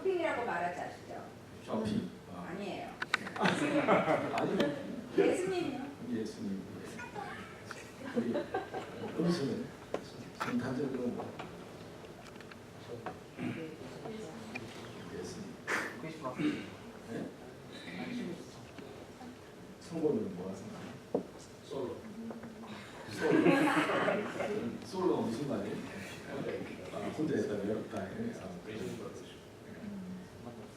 쇼핑이라고 말하지 않으시죠? 쇼핑. 아니에요. 아니 예수님이요. 예수님. 우리 음식은 성탄절은 뭐? 예수님. 네? 성고는 뭐가 생각나요? 솔로. 솔로가 무슨 말이에요? 혼자 있다 외롭다.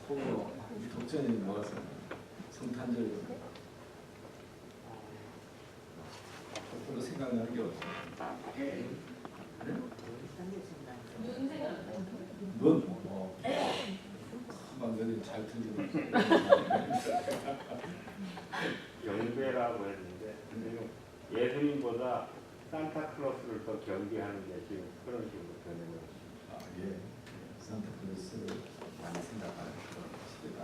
솔로. 독자님 뭐가 생각나요? 성탄절. 별로 생각나는 게 없어요. 네? 눈. 한번 잘 들리는. 경배라고 했는데 예수님보다 산타클로스를 더 경배하는 게 지금 그런 식으로 변해요. 예. 산타클로스를 많이 생각하는 그런 시대다.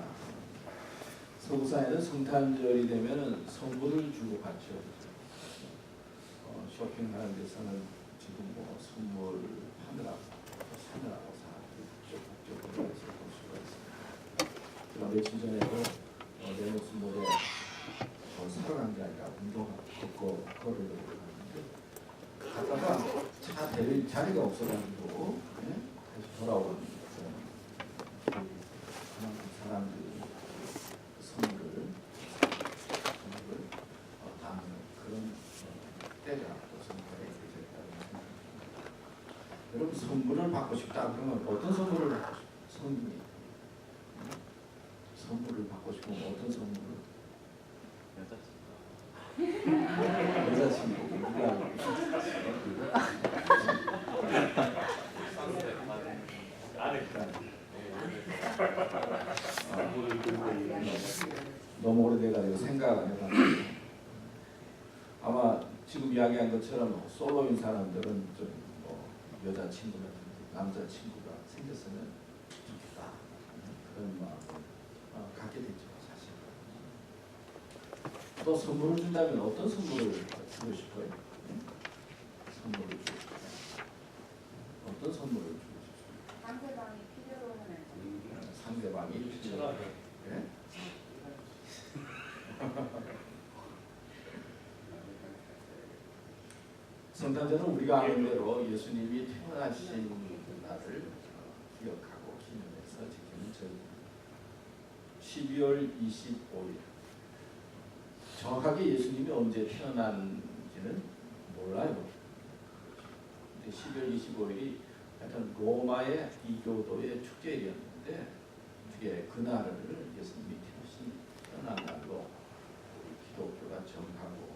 서구사회는 성탄절이 되면 선물을 주고 받죠. 쇼핑하는 데서는 지금 뭐 선물 하느라고 사느라고 사람들이 적극적으로 해서 볼 수가 있습니다. 제가 며칠 전에도 내 모습 모델 사러 간 게 아니라 운동하고 걸으려고 하는데 가다가 차 대릴 자리가 없어가지고 다시 돌아오는 그만큼 사람들이 선물을 담는 그런 때가 또 선물에 있겠다는 생각입니다. 여러분 선물을 받고 싶다 그러면 어떤 선물을 받고 싶어요? 선물을 받고 싶으면 어떤 선물을? 여자친구. 너무 오래돼가지고 생각 안 해봤는데 아마 지금 이야기한 것처럼 솔로인 사람들은 좀 뭐 여자친구라든지 남자친구가 생겼으면 좋겠다 그런 마음을 갖게 됐죠 사실. 또 선물을 준다면 어떤 선물을 주고 싶어요? 선물을 주고 싶어요. 어떤 선물을 주고 싶어요? 상대방이 필요로 하는. 상대방이 필요로. 네? 성탄절은 우리가 아는 대로 예수님이 태어나신 날을 기억하고 기념해서 지키는 절기입니다. 12월 25일. 정확하게 예수님이 언제 태어난지는 몰라요. 근데 12월 25일이 하여튼 로마의 이교도의 축제였는데 그날을 예수님이 태어난 날로 기독교가 정하고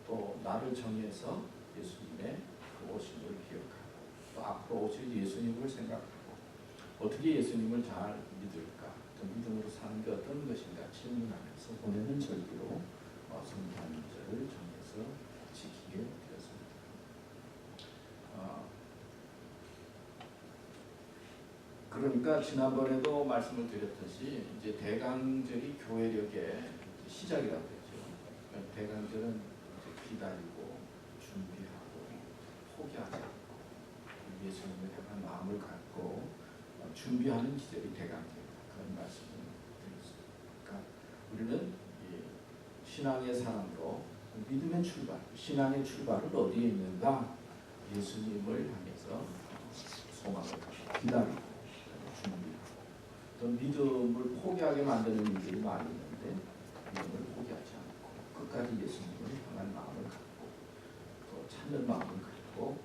또 날을 정해서 예수님의 그 오심을 기억하고 또 앞으로 오실 예수님을 생각하고 어떻게 예수님을 잘 믿을까 또 믿음으로 사는 게 어떤 것인가 질문하면서 보내는 절기로 성탄절을 정해서 지키게 되었습니다. 그러니까 지난번에도 말씀을 드렸듯이 이제 대강절이 교회력의 시작이라고 했죠. 대강절은 기다리고 준비하고 포기하지 않고 예수님을 향한 마음을 갖고 준비하는 기절이 대강절이다. 그런 말씀을 드렸습니다. 그러니까 우리는 신앙의 사람으로 믿음의 출발, 신앙의 출발은 어디에 있는가? 예수님을 향해서 소망을 갖고 기다리고 준비하고 또 믿음을 포기하게 만드는 일들이 많이 있는데 믿음을 포기하지 않고 끝까지 예수님을 향한 마음을 갖고 또 찾는 마음을 갖고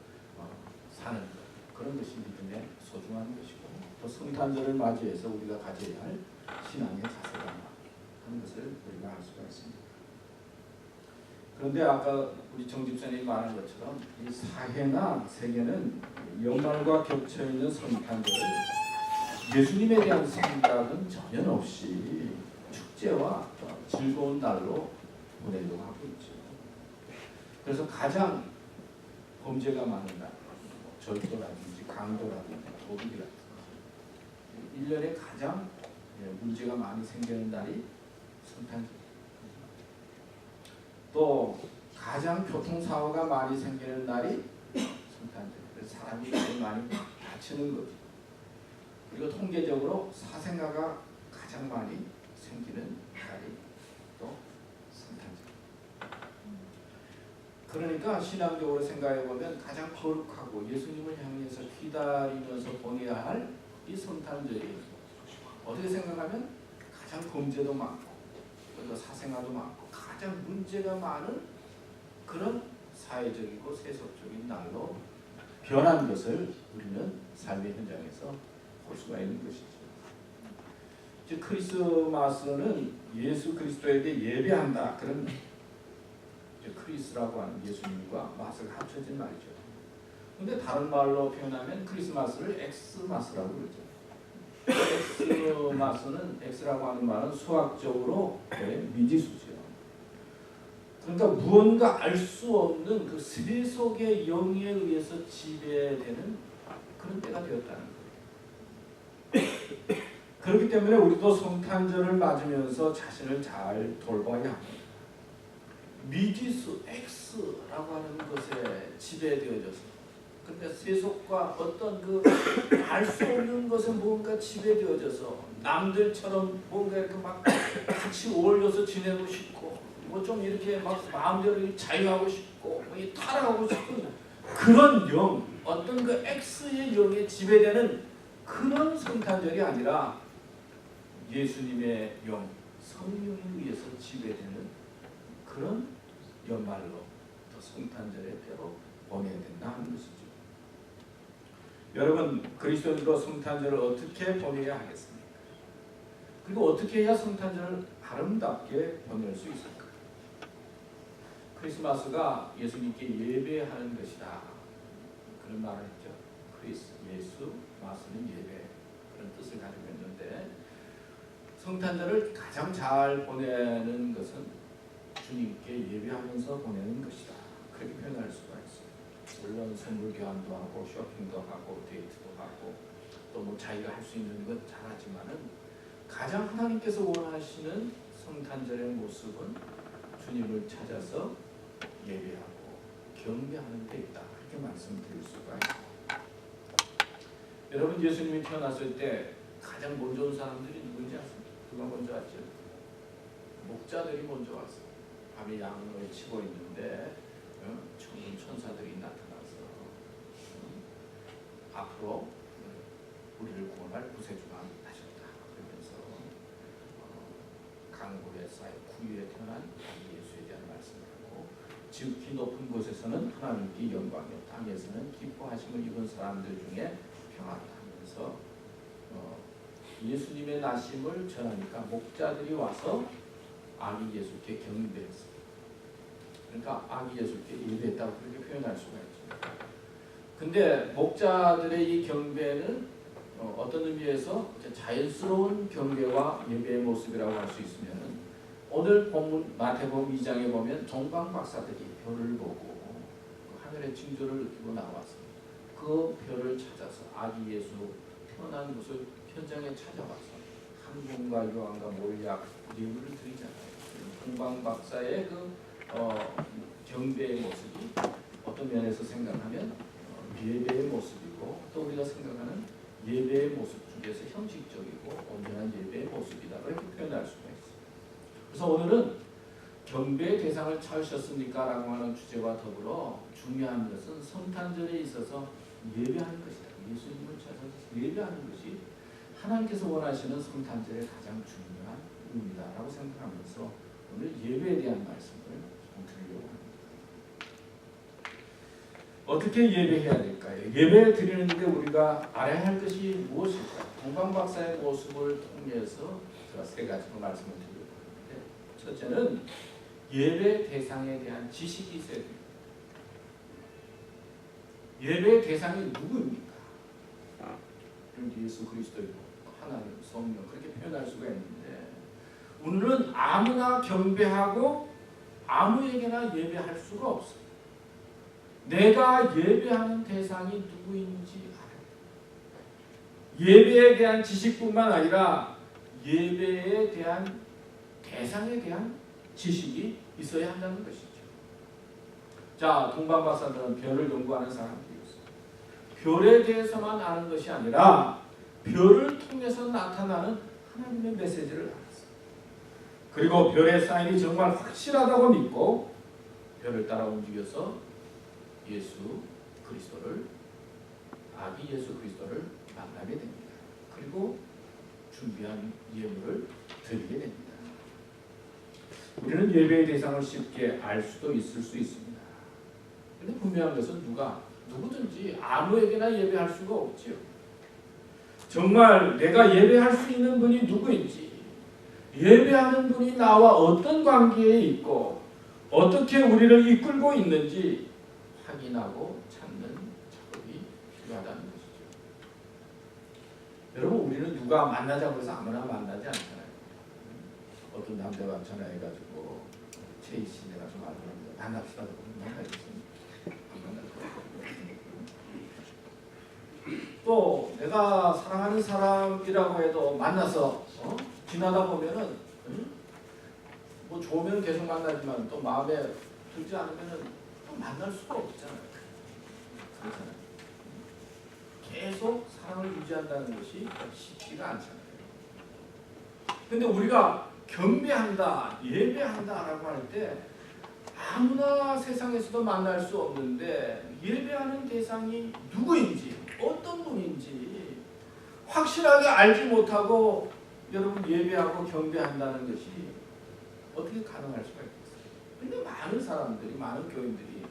사는 것 그런 것이 믿음의 소중한 것이고 또 성탄절을 맞이해서 우리가 가져야 할 신앙의 자세가 하는 것을 우리가 알 수가 있습니다. 그런데 아까 우리 정 집사님이 말한 것처럼 이 사회나 세계는 연말과 겹쳐 있는 성탄절을 예수님에 대한 생각은 전혀 없이 축제와 즐거운 날로 보내려고 하고 있죠. 그래서 가장 범죄가 많은 날, 절도라든지 강도라든지 도둑이라든지 1년에 가장 문제가 많이 생기는 날이 성탄절. 또 가장 교통사고가 많이 생기는 날이 성탄절. 그래서 사람이 많이 다치는 거죠. 그리고 통계적으로 사생아가 가장 많이 생기는 달이 또 성탄절. 그러니까 신앙적으로 생각해 보면 가장 거룩하고 예수님을 향해서 기다리면서 보내야 할 이 성탄절이 어떻게 생각하면 가장 범죄도 많고 그리고 사생아도 많고 가장 문제가 많은 그런 사회적이고 세속적인 날로 변한 것을 우리는 삶의 현장에서 볼 수가 있는 것이죠. 즉 크리스마스는 예수 그리스도에게 예배한다 그런 크리스라고 하는 예수님과 마스가 합쳐진 말이죠. 근데 다른 말로 표현하면 크리스마스를 엑스마스라고 그러죠. 엑스마스는 엑스라고 하는 말은 수학적으로 미지수죠. 그러니까 무언가 알 수 없는 그 세속의 영에 의해서 지배되는 그런 때가 되었다는 거예요. 그렇기 때문에 우리도 성탄절을 맞으면서 자신을 잘 돌봐야 합니다. 미지수 X라고 하는 것에 지배되어져서 그러니까 세속과 어떤 그 알 수 없는 것에 뭔가 지배되어져서 남들처럼 뭔가 이렇게 막 같이 어울려서 지내고 싶고 뭐 좀 이렇게 막 마음대로 자유하고 싶고 뭐 타락하고 싶은 그런 영, 어떤 그 X의 영에 지배되는 그런 성탄절이 아니라 예수님의 영, 성령에 의해서 지배되는 그런 연말로 또 성탄절의 때로 보내야 된다 하는 것이죠. 여러분 그리스도인으로 성탄절을 어떻게 보내야 하겠습니까? 그리고 어떻게 해야 성탄절을 아름답게 보낼 수 있을까? 크리스마스가 예수님께 예배하는 것이다 그런 말을 했죠. 예수 마스는 예배 그런 뜻을 가지고 있는데 성탄절을 가장 잘 보내는 것은 주님께 예배하면서 보내는 것이다 그렇게 표현할 수가 있어요. 물론 선물 교환도 하고 쇼핑도 하고 데이트도 하고 또 뭐 자기가 할 수 있는 건 잘하지만은 가장 하나님께서 원하시는 성탄절의 모습은 주님을 찾아서 예배하고 경배하는 데 있다 그렇게 말씀드릴 수가 있습니다. 여러분 예수님이 태어났을 때 가장 먼저 온 사람들이 누군지 아십니까? 누가 먼저 왔죠? 목자들이 먼저 왔어요. 밤에 양을 치고 있는데 천군 천사들이 나타나서 앞으로 우리를 구원할 구세주가 나셨다 그러면서 강고에 쌓여 구유에 태어난 예수에 대한 말씀을 하고 지극히 높은 곳에서는 하나님께 영광이요 땅에서는 기뻐하심을 입은 사람들 중에 평안하다 하면서 예수님의 나심을 전하니까 목자들이 와서 아기 예수께 경배했습니다. 그러니까 아기 예수께 예배했다고 그렇게 표현할 수가 있죠. 근데 목자들의 이 경배는 어떤 의미에서 자연스러운 경배와 예배의 모습이라고 할 수 있으면 오늘 본문 마태복음 2장에 보면 동방 박사들이 별을 보고 하늘의 징조를 느끼고 나왔습니다. 그 별을 찾아서 아기 예수 태어난 곳을 현장에 찾아와서 한궁과 요한과 몰약 예물을 드리잖아요. 동방 박사의 그 경배의 모습이 어떤 면에서 생각하면 예배의 모습이고 또 우리가 생각하는 예배의 모습 중에서 형식적이고 온전한 예배의 모습이다 이렇게 표현할 수가 있어요. 그래서 오늘은 경배의 대상을 찾으셨습니까? 라고 하는 주제와 더불어 중요한 것은 성탄절에 있어서 예배하는 것이다. 예수님을 찾아서 예배하는 것이 하나님께서 원하시는 성탄절의 가장 중요한 의미다라고 생각하면서 오늘 예배에 대한 말씀을 좀 드리려고 합니다. 어떻게 예배해야 될까요? 예배 드리는데 우리가 알아야 할 것이 무엇일까요? 동방박사의 모습을 통해서 제가 세 가지로 말씀을 드리려고 하는데 첫째는 예배 대상에 대한 지식이 있어야 됩니다. 예배 대상이 누구입니까? 예수 그리스도이고 하나님, 성령 그렇게 표현할 수가 있는데 오늘은 아무나 경배하고 아무에게나 예배할 수가 없어요. 내가 예배하는 대상이 누구인지 알아요. 예배에 대한 지식뿐만 아니라 예배에 대한 대상에 대한 지식이 있어야 한다는 것이죠. 자, 동방박사들은 별을 연구하는 사람들이었어요. 별에 대해서만 아는 것이 아니라 별을 통해서 나타나는 하나님의 메시지를 알았어요. 그리고 별의 사인이 정말 확실하다고 믿고 별을 따라 움직여서 예수 그리스도를 아기 예수 그리스도를 만나게 됩니다. 그리고 준비한 예물을 드리게 됩니다. 우리는 예배의 대상을 쉽게 알 수도 있을 수 있습니다. 그런데 분명한 것은 누구든지 아무에게나 예배할 수가 없지요. 정말 내가 예배할 수 있는 분이 누구인지, 예배하는 분이 나와 어떤 관계에 있고 어떻게 우리를 이끌고 있는지 확인하고 찾는 작업이 필요하다는 것이죠. 여러분, 우리는 누가 만나자고 해서 아무나 만나지 않잖아요. 어떤 남자가 전화해가지고 제이씨 내가 좀 알아보는데 만납시다. 만나겠습니다. 또 내가 사랑하는 사람이라고 해도 만나서 지나다 보면은 뭐 좋으면 계속 만나지만 또 마음에 들지 않으면은 또 만날 수가 없잖아요. 그렇잖아요. 계속 사랑을 유지한다는 것이 쉽지가 않잖아요. 근데 우리가 경배한다, 예배한다라고 할 때 아무나 세상에서도 만날 수 없는데 예배하는 대상이 누구인지 어떤 분인지 확실하게 알지 못하고 여러분 예배하고 경배한다는 것이 어떻게 가능할 수가 있겠어요? 근데 많은 사람들이, 많은 교인들이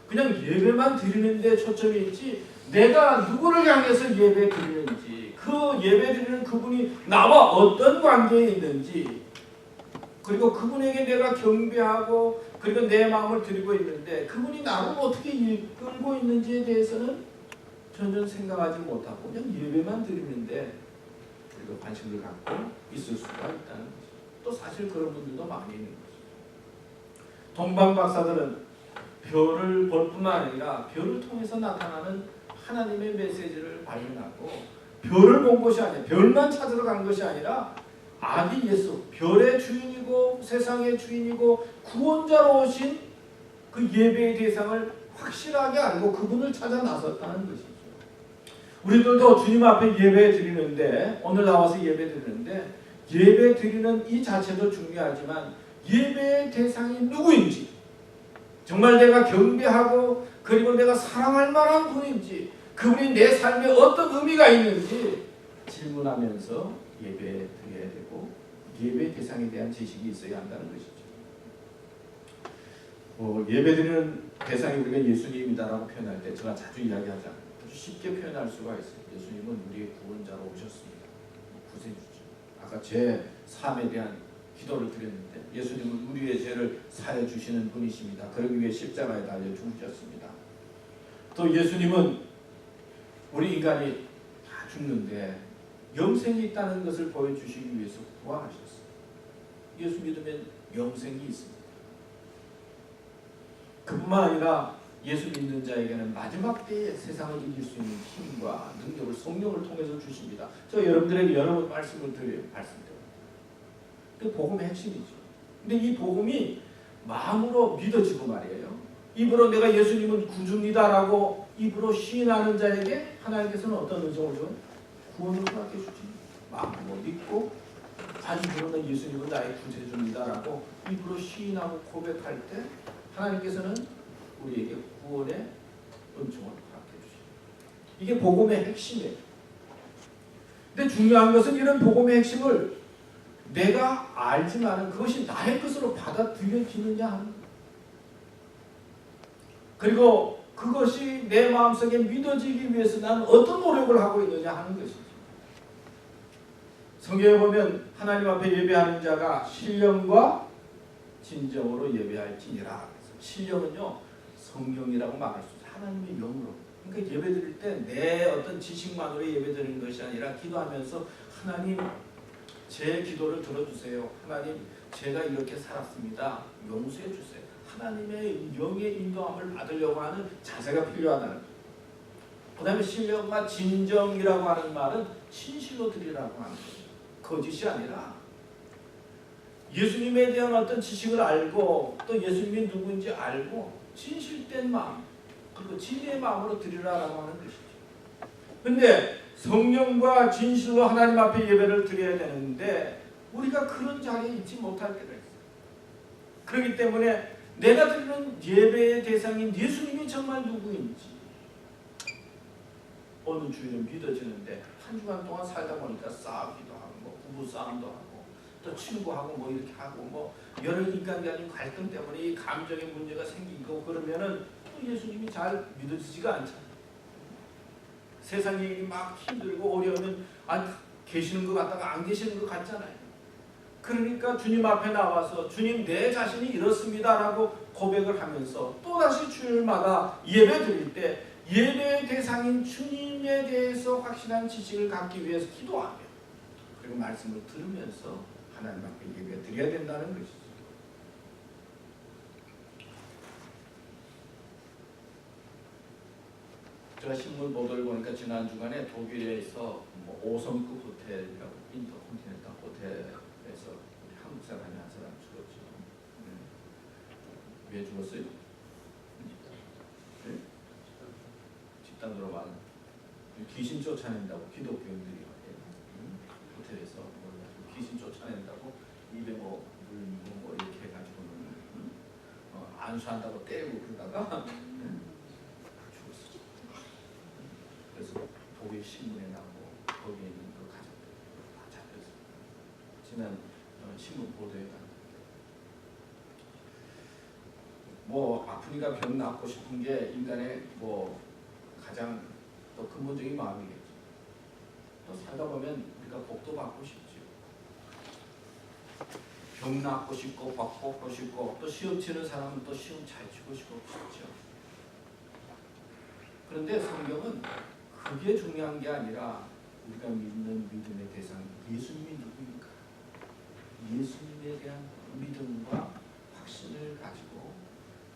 그냥 예배만 드리는데 초점이 있지 내가 누구를 향해서 예배 드리는지, 그 예배 드리는 그분이 나와 어떤 관계에 있는지, 그리고 그분에게 내가 경배하고 그리고 내 마음을 드리고 있는데 그분이 나를 어떻게 이끌고 있는지에 대해서는 전혀 생각하지 못하고 그냥 예배만 드리는데 그리고 관심을 갖고 있을 수가 있다는 거죠. 또 사실 그런 분들도 많이 있는 거죠. 동방 박사들은 별을 볼 뿐만 아니라 별을 통해서 나타나는 하나님의 메시지를 발견하고 별을 본 것이 아니라 별만 찾으러 간 것이 아니라 아기 예수, 별의 주인이고 세상의 주인이고 구원자로 오신 그 예배의 대상을 확실하게 알고 그분을 찾아 나섰다는 것이죠. 우리들도 주님 앞에 예배 드리는데, 오늘 나와서 예배 드리는데 예배 드리는 이 자체도 중요하지만 예배의 대상이 누구인지, 정말 내가 경배하고 그리고 내가 사랑할 만한 분인지, 그분이 내 삶에 어떤 의미가 있는지 질문하면서 예배 드려야 되고 예배 대상에 대한 지식이 있어야 한다는 것이죠. 예배 드리는 대상이 우리가 예수님이다라고 표현할 때 제가 자주 이야기하자 아주 쉽게 표현할 수가 있어요. 예수님은 우리의 구원자로 오셨습니다. 구세주죠. 아까 제 삶에 대한 기도를 드렸는데 예수님은 우리의 죄를 사해 주시는 분이십니다. 그러기 위해 십자가에 달려 죽으셨습니다. 또 예수님은 우리 인간이 다 죽는데 영생이 있다는 것을 보여주시기 위해서 부활하셨어요. 예수 믿으면 영생이 있습니다. 그뿐만 아니라 예수 믿는 자에게는 마지막 때에 세상을 이길 수 있는 힘과 능력을 성령을 통해서 주십니다. 저 여러분들에게 여러 번 말씀을 드려요. 그 복음의 핵심이죠. 근데 이 복음이 마음으로 믿어지고 말이에요. 입으로 내가 예수님은 구주입니다라고 입으로 시인하는 자에게 하나님께서는 어떤 은총을 줘요? 구원을 허락해 주지. 마음으로 믿고 관심으로는 예수님은 나의 구세주입니다라고 입으로 시인하고 고백할 때 하나님께서는 우리에게 구원의 은총을 허락해 주십니다. 이게 복음의 핵심이에요. 근데 중요한 것은 이런 복음의 핵심을 내가 알지만은 그것이 나의 것으로 받아들여지느냐 하는 거예요. 그리고 그것이 내 마음속에 믿어지기 위해서 나는 어떤 노력을 하고 있느냐 하는 것이죠. 성경에 보면 하나님 앞에 예배하는 자가 신령과 진정으로 예배할지니라. 신령은요 성령이라고 말할 수 있어요. 하나님의 영으로. 그러니까 예배 드릴 때 내 어떤 지식만으로 예배 드리는 것이 아니라 기도하면서 하나님 제 기도를 들어주세요. 하나님 제가 이렇게 살았습니다. 용서해 주세요. 하나님의 영의 인도함을 받으려고 하는 자세가 필요하다는 거예요. 그 다음에 신령과 진정이라고 하는 말은 진실로 드리라고 하는 거예요. 거짓이 아니라 예수님에 대한 어떤 지식을 알고 또 예수님이 누구인지 알고 진실된 마음 그리고 진리의 마음으로 드리라고 하는 것이죠. 그런데 성령과 진실로 하나님 앞에 예배를 드려야 되는데 우리가 그런 자리에 있지 못할 때가 있어요. 그렇기 때문에 내가 드리는 예배의 대상인 예수님이 정말 누구인지 어느 주일은 믿어지는데 한 주간 동안 살다 보니까 싸우기도 하고 뭐 부부 싸움도 하고 또 친구하고 뭐 이렇게 하고 뭐 여러 인간적인 갈등 때문에 이 감정의 문제가 생기고 그러면은 또 예수님이 잘 믿어지지가 않잖아요. 세상 일이 막 힘들고 어려우면 계시는 것 같다가 안 계시는 것 같잖아요. 그러니까 주님 앞에 나와서 주님 내 자신이 이렇습니다라고 고백을 하면서 또다시 주일마다 예배 드릴 때 예배의 대상인 주님에 대해서 확실한 지식을 갖기 위해서 기도하며 그리고 말씀을 들으면서 하나님 앞에 예배 드려야 된다는 것이죠. 제가 신문 보도를 보니까 지난 주간에 독일에서 뭐 5성급 호텔이라고 인터컨티넨탈 호텔에서 한국 사람이 한 사람 죽었죠. 왜 죽었어요? 네? 집단으로 말 귀신 쫓아낸다고 기독교인들이 호텔에서 귀신 쫓아낸다고 입에 뭐 물고 뭐 이렇게 해가지고는 안수한다고 때리고 그러다가 죽었어. 그래서 독일 신문에 나오고 거기에 있는 그 가족들 다 잡혔어요. 지난 신문 보도에 봤는데 뭐 아프니까 병 낫고 싶은 게 인간의 뭐 가장 또 근본적인 마음이겠죠. 또 살다 보면 우리가 복도 받고 싶죠. 병 낫고 싶고 복 받고 싶고 또 시험 치는 사람은 또 시험 잘 치고 싶죠. 그런데 성경은 그게 중요한 게 아니라 우리가 믿는 믿음의 대상 예수님이 누구입니까? 예수님에 대한 믿음과 확신을 가지고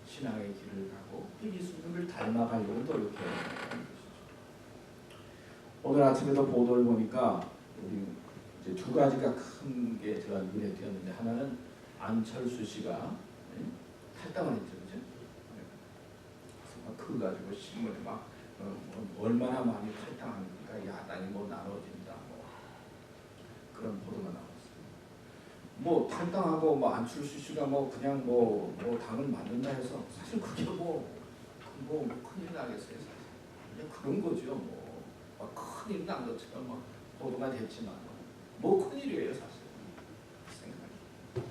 신앙의 길을 가고 예수님을 닮아가려고 노력해야 한다는 것이죠. 오늘 아침에도 보도를 보니까 우리 이제 두 가지가 큰 게 제가 눈에 띄었는데 하나는 안철수 씨가 탈당을 했죠, 그죠? 그래서 막 그거 가지고 신문에 막 얼마나 많이 탈당하니까 야당이 뭐 나눠진다 뭐 그런 보도가 나왔어요. 뭐 탈당하고 뭐 안철수 씨가 뭐 그냥 뭐 당을 만든다 해서 사실 그게 뭐 큰일 나겠어요. 사실 그냥 그런 거죠. 뭐 큰일 난 것처럼 뭐 보도가 됐지만 뭐 큰일이에요 사실. 생각이.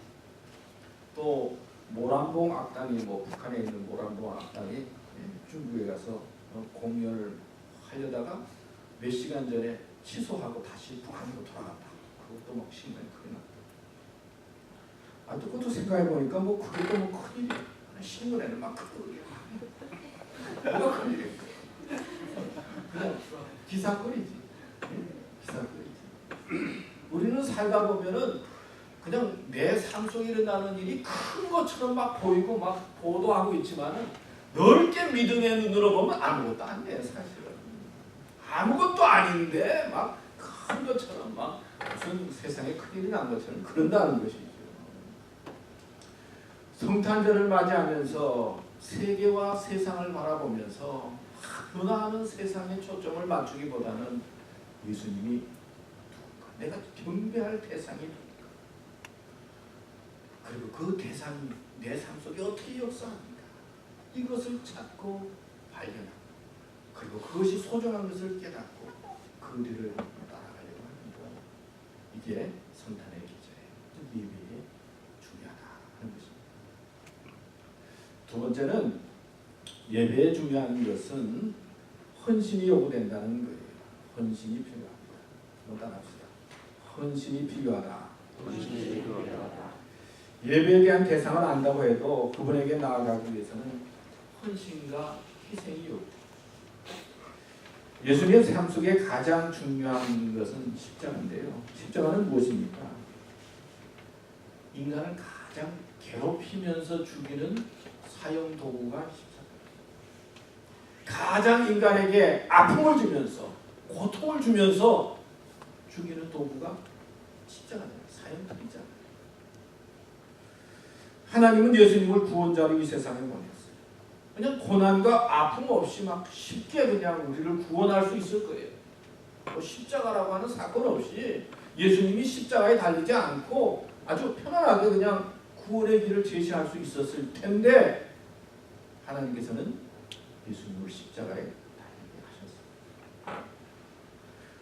또 모란봉 악단이 뭐 북한에 있는 모란봉 악단이 중국에 가서 공연을 하려다가 몇 시간 전에 취소하고 다시 북한으로 돌아갔다. 그것도 막 신문에 크게 났다. 또 그것도 생각해 보니까 뭐 그것도 뭐 큰일이야. 신문에는 막 그러게. 뭐가 큰일이야? 그냥 기사거리지. 기사거리지. 우리는 살다 보면은 그냥 내 삶 속에 일어나는 일이 큰 것처럼 막 보이고 막 보도하고 있지만은 넓게 믿음의 눈으로 보면 아무것도 아니에요 사실은. 아무것도 아닌데 막 큰 것처럼 막 무슨 세상에 큰일이 난 것처럼 그런다는 것이죠. 성탄절을 맞이하면서 세계와 세상을 바라보면서 변화하는 세상에 초점을 맞추기보다는 예수님이 누군가, 내가 경배할 대상이 누군가, 그리고 그 대상이 내 삶 속에 어떻게 역사합니까? 이것을 찾고 발견하고 그리고 그것이 소중한 것을 깨닫고 그 뒤를 따라가려고 합니다. 이게 성탄의 기저예요. 예배에 중요하다는 것입니다. 두 번째는 예배에 중요한 것은 헌신이 요구된다는 거예요. 헌신이 필요합니다. 한번 따라합시다. 헌신이 필요하다. 헌신이 필요하다. 예배에 대한 대상을 안다고 해도 그분에게 나아가기 위해서는 헌신과 희생이 요구됩니다. 예수님의 삶 속에 가장 중요한 것은 십자가인데요. 십자가는 무엇입니까? 인간을 가장 괴롭히면서 죽이는 사형 도구가 십자가입니다. 가장 인간에게 아픔을 주면서 고통을 주면서 죽이는 도구가 십자가입니다. 사형들이잖아요. 하나님은 예수님을 구원자로 이 세상에 보냈어요. 그냥 고난과 아픔 없이 막 쉽게 그냥 우리를 구원할 수 있을 거예요. 뭐 십자가라고 하는 사건 없이 예수님이 십자가에 달리지 않고 아주 편안하게 그냥 구원의 길을 제시할 수 있었을 텐데 하나님께서는 예수님을 십자가에 달리게 하셨어요.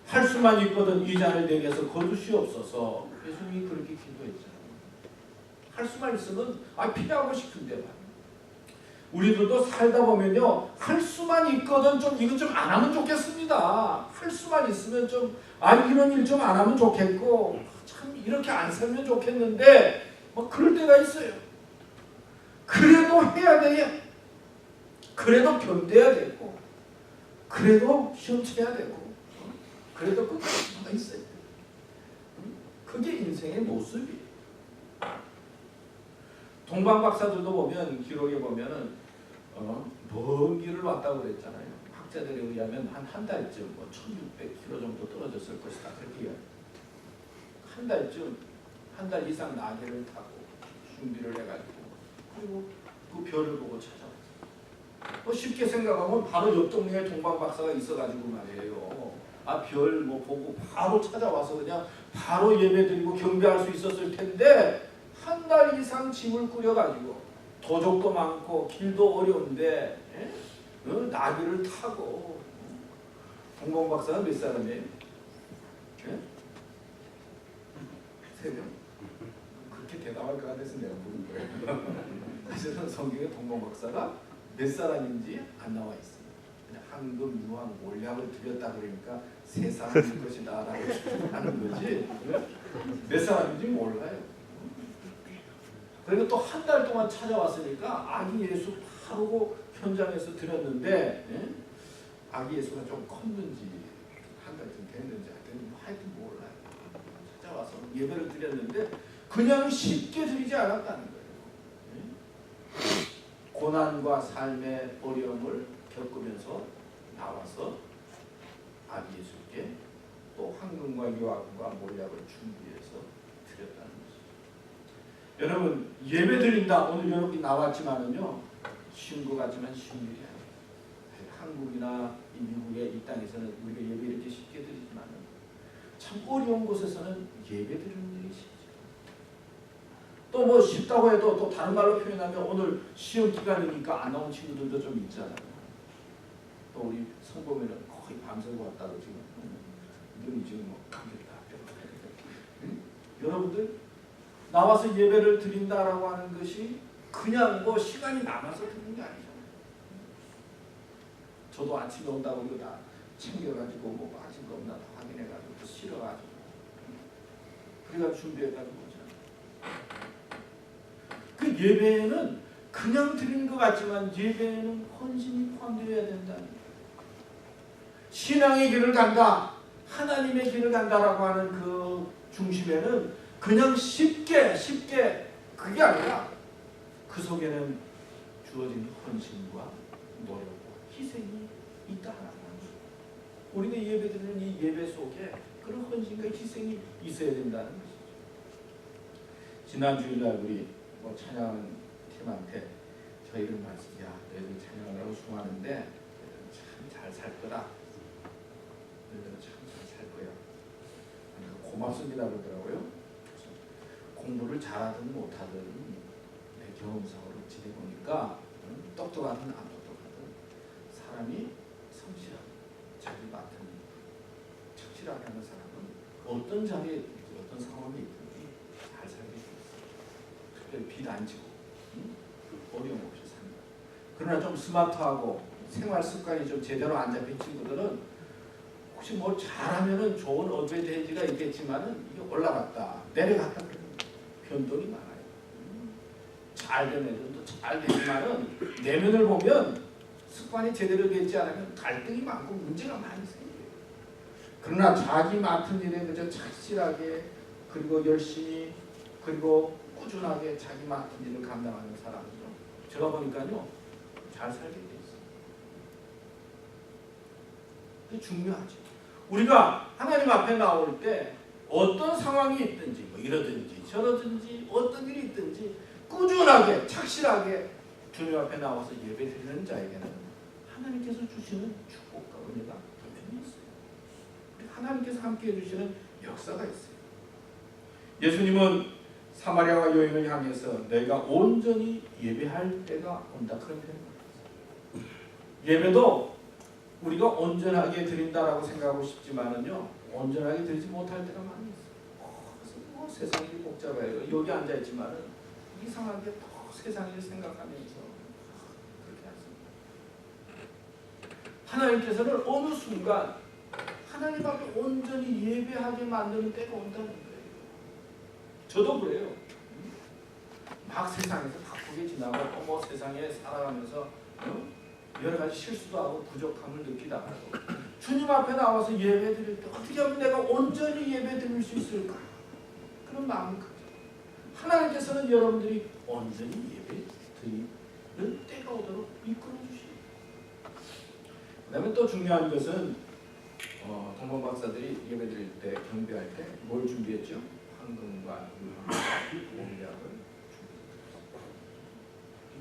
할 수만 있거든 이 잔을 내게서 거두시옵소서. 예수님이 그렇게 기도했잖아요. 할 수만 있으면 피하고 싶은데 말이에요. 우리들도 살다 보면요, 할 수만 있거든 좀 이거 좀 안 하면 좋겠습니다. 할 수만 있으면 좀 이런 일 좀 안 하면 좋겠고 참 이렇게 안 살면 좋겠는데 뭐 그럴 때가 있어요. 그래도 해야 돼요. 그래도 견뎌야 되고 그래도 시험 쳐야 되고 그래도 끝까지 더 있어야 돼요. 그게 인생의 모습이에요. 동방 박사들도 보면 기록에 보면은 먼 길을 왔다고 그랬잖아요. 학자들에 의하면 한 달쯤 1600km 정도 떨어졌을 것이다. 그렇게 한 달쯤 한 달 이상 나귀를 타고 준비를 해가지고 그리고 그 별을 보고 찾아왔어요. 쉽게 생각하면 바로 옆 동네에 동방 박사가 있어가지고 말이에요. 별 보고 바로 찾아와서 그냥 바로 예배드리고 경배할 수 있었을 텐데 한 달 이상 짐을 꾸려가지고 도적도 많고 길도 어려운데 나귀를 타고 동방 박사는 몇 사람이에요? 3명? 그렇게 대답할 것 같아서 내가 물은 거예요. 사실은 성경에 동방 박사가 몇 사람인지 안 나와 있어요. 그냥 황금, 유황, 몰약을 드렸다 그러니까 3사람일 것이다 라고 하는 거지 몇 사람인지 몰라요. 그리고 또 한 달 동안 찾아왔으니까 아기 예수 바로 현장에서 드렸는데 아기 예수가 좀 컸는지 한 달쯤 됐는지 하여튼 몰라요. 찾아와서 예배를 드렸는데 그냥 쉽게 드리지 않았다는 거예요. 고난과 삶의 어려움을 겪으면서 나와서 아기 예수께 또 황금과 유황과 몰약을 준비해서 드렸다는 것이죠. 여러분 예배 드린다 오늘 여러분이 나왔지만은요 쉬운 것 같지만 쉬운 일이 아니에요. 한국이나 미국의 이 땅에서는 우리가 예배 이렇게 쉽게 드리지만은 참 어려운 곳에서는 예배 드리는 일이 쉽죠. 또 쉽다고 해도 또 다른 말로 표현하면 오늘 시험 기간이니까 안 나온 친구들도 좀 있잖아요. 또 우리 성범이는 거의 밤새고 왔다고 지금 눈이 지금 감겼다. 여러분들 나와서 예배를 드린다라고 하는 것이 그냥 시간이 남아서 드리는 게 아니잖아요. 저도 아침에 온다고 이거 다 챙겨가지고 아침 거 없나 다 확인해가지고 또 실어가지고 그래가지고 준비해가지고 오잖아요. 그 예배는 그냥 드리는 것 같지만 예배에는 헌신이 포함되어야 된다는 거예요. 신앙의 길을 간다, 하나님의 길을 간다라고 하는 그 중심에는 그냥 쉽게 그게 아니라 그 속에는 주어진 헌신과 노력과 희생이 있다라는 거예요. 우리가 예배드리는 이 예배 속에 그런 헌신과 희생이 있어야 된다는 것이죠. 지난 주일날 우리 찬양팀한테 저희를 말씀이야 너희들 찬양하라고 수고하는데 참 잘 살 거다. 너희들은 참 잘 살 거야. 고맙습니다 그러더라고요. 공부를 잘하든 못하든 내 경험상으로 지내보니까 똑똑하든 안 똑똑하든 사람이 성실하고 자기 맡은 착실하게 하는 사람은 어떤 자리에 있든지 어떤 상황에 있든지 잘 살게 돼 있어요. 특별히 빚 안 지고 어려움 없이 산다. 그러나 좀 스마트하고 생활 습관이 좀 제대로 안 잡힌 친구들은 혹시 잘하면은 좋은 어드밴티지가 있겠지만은 이게 올라갔다 내려갔다 그래요. 변동이 많아요. 잘 된 애들도 잘 되지만은 내면을 보면 습관이 제대로 되지 않으면 갈등이 많고 문제가 많이 생겨요. 그러나 자기 맡은 일에 그저 착실하게 그리고 열심히 그리고 꾸준하게 자기 맡은 일을 감당하는 사람이죠. 제가 보니까요 잘 살게 돼 있어요. 그게 중요하죠. 우리가 하나님 앞에 나올 때 어떤 상황이 있든지 이러든지 저러든지 어떤 일이 있든지 꾸준하게 착실하게 주님 앞에 나와서 예배드리는 자에게는 하나님께서 주시는 축복과 은혜가 분명히 있어요. 하나님께서 함께 해주시는 역사가 있어요. 예수님은 사마리아와 여인을 향해서 너희가 온전히 예배할 때가 온다 그런 표현을 예배도 우리가 온전하게 드린다라고 생각하고 싶지만은요 온전하게 드리지 못할 때가 많이 있어요. 그래서 뭐 세상이 복잡해요. 여기 앉아 있지만은 이상하게 또 세상을 생각하면서 그렇게 하십니다. 하나님께서는 어느 순간 하나님 앞에 온전히 예배하게 만드는 때가 온다는 거예요. 저도 그래요. 막 세상에서 바쁘게 지나고 또 뭐 세상에 살아가면서 여러 가지 실수도 하고 부족함을 느끼다가도 주님 앞에 나와서 예배 드릴 때 어떻게 하면 내가 온전히 예배 드릴 수 있을까? 그런 마음이 크죠. 하나님께서는 여러분들이 온전히 예배 드리는 때가 오도록 이끌어 주시고 그 다음에 또 중요한 것은 동방 박사들이 예배 드릴 때 경배할 때 뭘 준비했죠? 황금과 목약을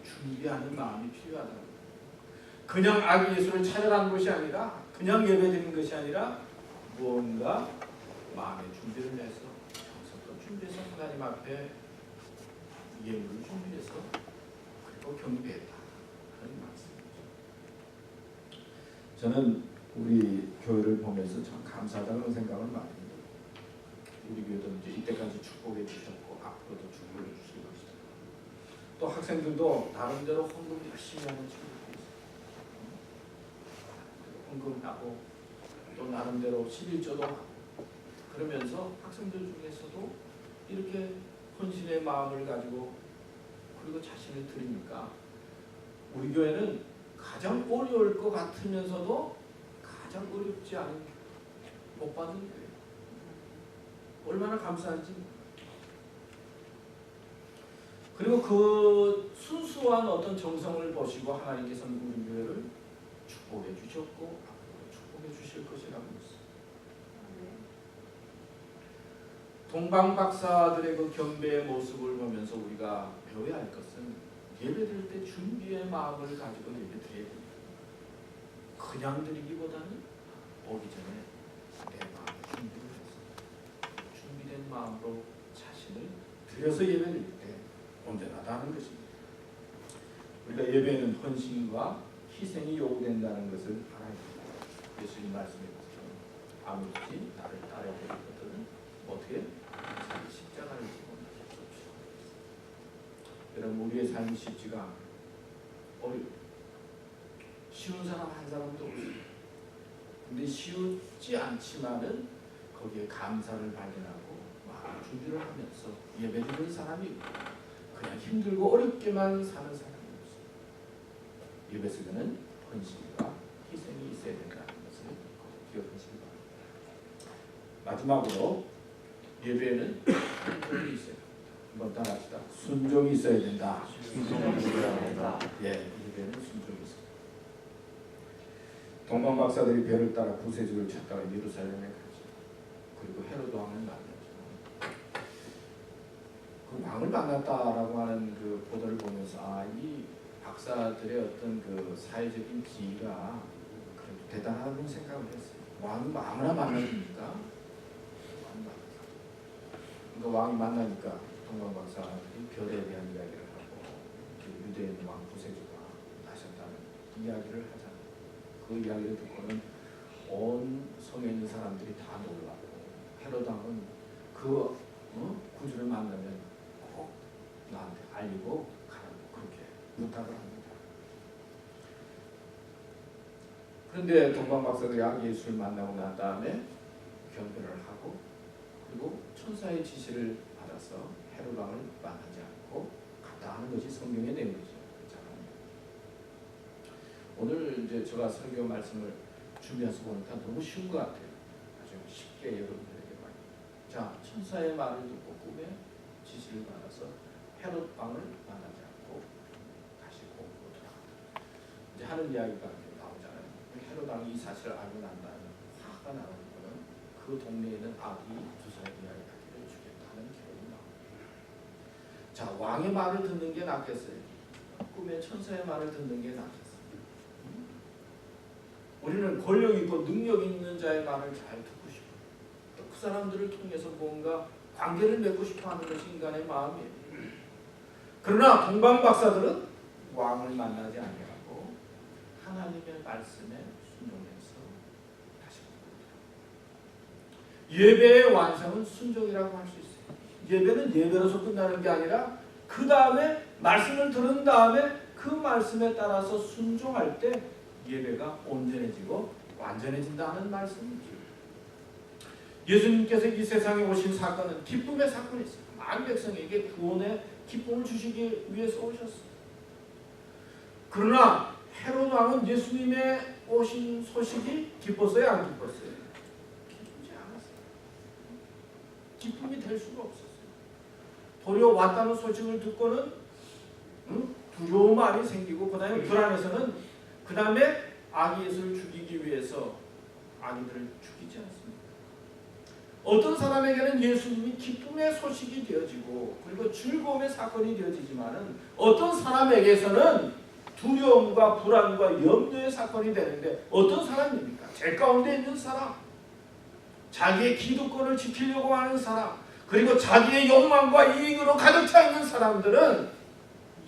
준비하는 마음이 필요하다. 그냥 아기 예수를 찾아가는 것이 아니라 그냥 예배드리는 것이 아니라 무언가 마음의 준비를 해서 정성껏 준비해서 하나님 앞에 예물을 준비해서 그리고 경배했다 하는 말씀이죠. 저는 우리 교회를 보면서 참 감사하다는 생각을 많이 해요. 우리 교회도 이제 이때까지 축복해 주셨고 앞으로도 축복해 주실 것이다. 또 학생들도 나름대로 헌금 열심히 하는 친구들이 있어요. 헌금하고 또 나름대로 11조도 하고 그러면서 학생들 중에서도 이렇게 헌신의 마음을 가지고 그리고 자신을 드리니까 우리 교회는 가장 어려울 것 같으면서도 가장 어렵지 않은 못 받는 교회. 얼마나 감사한지. 그리고 그 순수한 어떤 정성을 보시고 하나님께서는 우리 교회를 축복해 주셨고 앞으로 축복해 주실 것이라고 했어요. 동방 박사들의 그 경배의 모습을 보면서 우리가 배워야 할 것은 예배드릴 때 준비의 마음을 가지고 예배드려야 됩니다. 그냥 드리기보다는 오기 전에 내 마음을 준비를 해서 준비된 마음으로 자신을 드려서 예배드릴 때 온전하다는 것입니다. 우리가 예배는 헌신과 희생이 요구된다는 것을 알아야 됩니다. 예수님 말씀해 보세요. 아무든지 나를 따르게 되거든 어떻게? 자기 십자가를 지고 나십시오. 여러분 우리의 삶이 쉽지가 어려워요. 쉬운 사람 한 사람도 없어요. 근데 쉬우지 않지만은 거기에 감사를 발견하고 마음 준비를 하면서 예배드리는 사람이 그냥 힘들고 어렵게만 사는 사람이 없어요. 예배 속에는 헌신과 희생이 있어야 된다는 것을 기억하시기 바랍니다. 마지막으로 예배에는 순종이 있어야 됩니다. 한번 따라합시다. 순종이 있어야 된다. 순종이 있어야 된다. 예, 예배는 순종이 있어요. 동방 박사들이 배를 따라 구세주를 찾다가 예루살렘에 가죠. 그리고 헤로드 왕을 만나죠. 그 왕을 만났다라고 하는 그 보도를 보면서 이 박사들의 어떤 그 사회적인 지위가 그래도 대단하다는 생각을 했어요. 왕이 아무나 만나니까 그러니까 왕이 만나니까 동방 박사들이 별에 대한 이야기를 하고 유대인 왕 구세주가 나셨다는 이야기를 하잖아요. 그 이야기를 듣고는 온 성에 있는 사람들이 다 놀라고 헤로드 왕은 그 구주를 만나면 꼭 나한테 알리고 가라고 그렇게 부탁을 합니다. 그런데 동방 박사들이 아기 예수를 만나고 난 다음에 경배를 하고 그리고 천사의 지시를 받아서 헤로드 왕을 만나지 않고 갔다 하는 것이 성경의 내용이죠. 오늘 이제 제가 설교 말씀을 준비해서 보니까 너무 쉬운 것 같아요. 아주 쉽게 여러분들에게 많이. 자, 천사의 말을 듣고 꿈에 지시를 받아서 헤롯 왕을 만나지 않고 다시 공부로 돌아간다. 이제 하는 이야기가 나오잖아요. 헤롯 왕이 이 사실을 알고 난 다음에 화가 나는 거는 그 동네에 있는 아기 두 살의 아기를 죽였다는 기록이 나옵니다. 자, 왕의 말을 듣는 게 낫겠어요? 꿈에 천사의 말을 듣는 게 낫겠어요? 우리는 권력 있고 능력 있는 자의 말을 잘 듣고 싶어요. 또 그 사람들을 통해서 뭔가 관계를 맺고 싶어하는 것이 인간의 마음이에요. 그러나 동방 박사들은 왕을 만나지 아니하고 하나님의 말씀에 순종해서 다시 봅니다. 예배의 완성은 순종이라고 할 수 있어요. 예배는 예배로서 끝나는 게 아니라 그 다음에 말씀을 들은 다음에 그 말씀에 따라서 순종할 때 예배가 온전해지고 완전해진다는 말씀이죠. 예수님께서 이 세상에 오신 사건은 기쁨의 사건이었어요. 많은 백성에게 구원의 기쁨을 주시기 위해서 오셨어요. 그러나 헤롯 왕은 예수님의 오신 소식이 기뻤어요, 안 기뻤어요? 기쁘지 않았어요. 기쁨이 될 수가 없었어요. 도리어 왔다는 소식을 듣고는 두려운 마음이 생기고 그 다음에 불안해서는 그 다음에 아기 예수를 죽이기 위해서 아기들을 죽이지 않습니다. 어떤 사람에게는 예수님이 기쁨의 소식이 되어지고 그리고 즐거움의 사건이 되어지지만은 어떤 사람에게서는 두려움과 불안과 염려의 사건이 되는데 어떤 사람입니까? 제 가운데 있는 사람, 자기의 기득권을 지키려고 하는 사람, 그리고 자기의 욕망과 이익으로 가득 차 있는 사람들은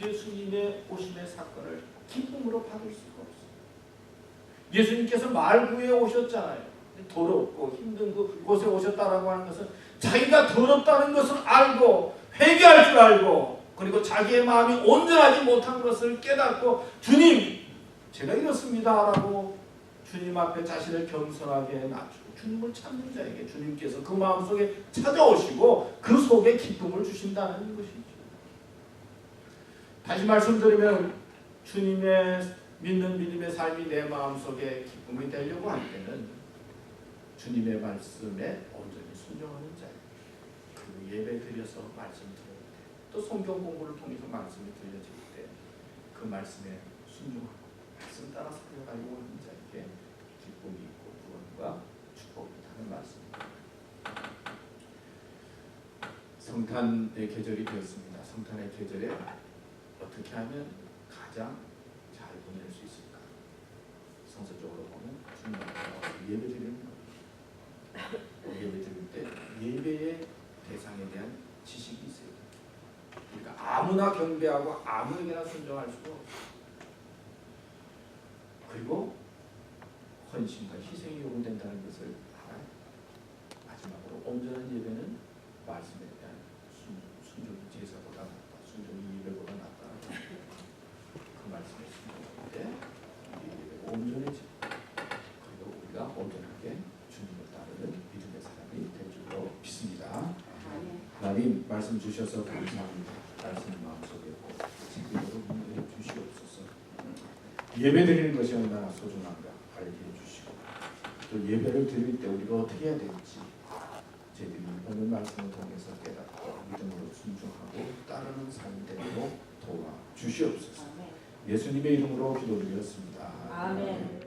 예수님의 오심의 사건을 기쁨으로 받을 수가 없어요. 예수님께서 말구에 오셨잖아요. 더럽고 힘든 그곳에 오셨다라고 하는 것은 자기가 더럽다는 것을 알고 회개할 줄 알고 그리고 자기의 마음이 온전하지 못한 것을 깨닫고 주님 제가 이렇습니다 라고 주님 앞에 자신을 겸손하게 낮추고 주님을 찾는 자에게 주님께서 그 마음속에 찾아오시고 그 속에 기쁨을 주신다는 것이죠. 다시 말씀드리면 주님의 믿는 믿음의 삶이 내 마음속에 기쁨이 되려고 할 때는 주님의 말씀에 온전히 순종하는 자예요. 그리고 예배 드려서 말씀 들을 때 또 성경 공부를 통해서 말씀이 들려질 때 그 말씀에 순종하고 말씀 따라서 되어가려고 하는 자에게 기쁨이 있고 구원과 축복이 있다는 말씀입니다. 성탄의 계절이 되었습니다. 성탄의 계절에 어떻게 하면 가장 잘 보낼 수 있을까? 성서적으로 보면 주님 앞에 예배 드리는 것. 예배 드릴 때 예배의 대상에 대한 지식이 있어요. 그러니까 아무나 경배하고 아무에게나 순종할 수가 없어요. 그리고 헌신과 희생이 요구된다는 것을 알아요. 마지막으로 온전한 예배는 말씀에 대한 순종이 제사보다 낫다. 순종이 예배보다 낫다. 그 말씀에 순종할 때 예배가 온전해지고 그리고 우리가 온전하게 주님을 따르는 믿음의 사람이 될 줄로 믿습니다. 하나님 말씀 주셔서 감사합니다. 말씀 마음속에 꼭 지키도록 인도해 주시옵소서. 예배 드리는 것이 얼마나 소중한가 알게 해주시고 또 예배를 드릴 때 우리가 어떻게 해야 될지 저희들이 오늘 말씀을 통해서 깨닫고 믿음으로 순종하고 따르는 삶이 되도록 도와주시옵소서. 예수님의 이름으로 기도드렸습니다. 아멘.